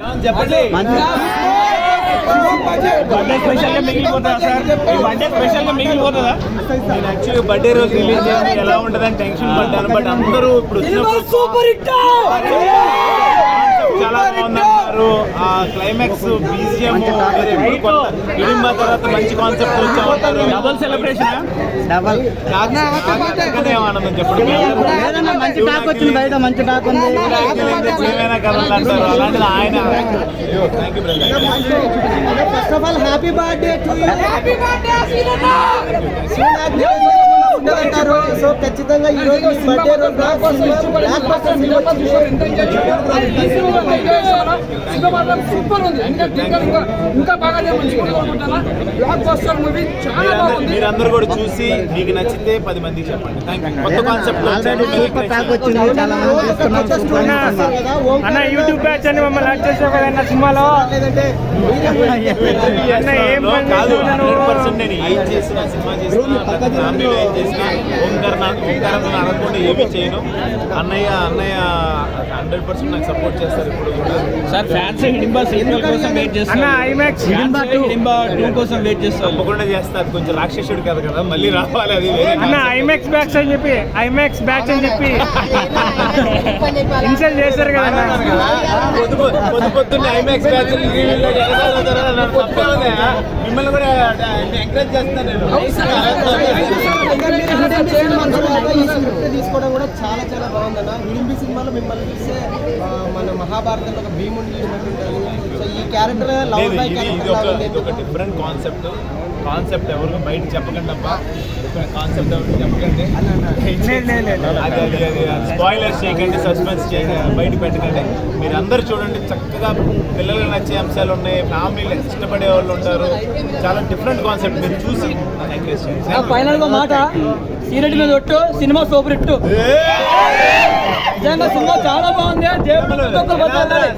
Birthday special గా మిగిలిపోతుందా sir? ఈ birthday special గా మిగిలిపోతుందా? నేను యాక్చువల్లీ బర్త్డే రోజు రిలీజ్ చేయాలి ఎలా ఉంటుందని టెన్షన్ పడ్డాను. బట్ అందరూ ఇప్పుడు చాలా బాగుందన్నారు. ఆ క్లైమాక్స్ బీజిఎం ఇడింబా తర్వాత మంచి కాన్సెప్ట్ వచ్చామంటారు. డబుల్ సెలబ్రేషన్ డబల్ ఆనందం చెప్పండి. మంచి టాక్ వచ్చింది, బయట మంచి టాక్ ఉంది. ఏమైనా కథలు అంటారు అలాంటిది ఆయన. First of all happy birthday to you. అంటారు. సో ఖచ్చితంగా ఈ రోజు బర్త్డే రోజు సూపర్ ఉంది. ఇంకా బాగా మీరందరూ కూడా చూసి మీకు నచ్చితే 10 మందికి చెప్పండి. కొత్త కాన్సెప్ట్ సూపర్ టాక్ వచ్చింది, చాలా మంది అన్న యూట్యూబ్ బ్యాచ్ అని మమ్మల్ని యాడ్ చేసావు కదన్న సినిమాలో. కాదు 100% నేను ఏం చేసిన సినిమా చేసిన ఫ్యామిలీలో ఏం చేసిన ఓంకారం అనకుండా ఏమీ చేయను. అన్నయ్య 100% నాకు సపోర్ట్ చేస్తారు ఇప్పుడు సార్. ఫ్యాన్స్ హిడింబా సీక్వెల్ కోసం వెయిట్ చేస్తారు. ఐమాక్స్ హిడింబా 2 కోసం వెయిట్ చేస్తారు. తప్పకుండా చేస్తారు. కొంచెం రాక్షసుడు కాదు కదా, మళ్ళీ రావాలి. అది అన్న ఐమాక్స్ బ్యాచ్ అని చెప్పి ఇన్సల్ట్ చేశారు కదా. పొద్దున్నే ఐమాక్స్ బ్యాచ్ మిమ్మల్ని కూడా ఎంకరేజ్ చేస్తాను నేను. తీసుకోవడం కూడా చాలా చాలా బాగుందన్న. హిడింబి సినిమాలో మిమ్మల్ని చూస్తే మన మహాభారతంలో ఒక భీముని సో ఈ క్యారెక్టర్ లవ్ బై ఇది ఒక డిఫరెంట్ కాన్సెప్ట్ ఎవరు బయట చెప్పకండి అబ్బా. కాన్సెప్ట్ ఎవరు చెప్పకండి. స్పాయిలర్స్ చేయకండి, సస్పెన్స్ బయట పెట్టకండి. మీరు అందరు చూడండి. చక్కగా పిల్లలకు నచ్చే అంశాలు ఉన్నాయి, ఫ్యామిలీలో ఇష్టపడే వాళ్ళు ఉంటారు. చాలా డిఫరెంట్ కాన్సెప్ట్. మీరు చూసి ఎంకరేజ్ చేయండి. ఫైనల్ గా మాట సీరియట్ మీద ఒట్టు, సినిమా సూపర్ హిట్. నిజంగా సినిమా చాలా బాగుంది.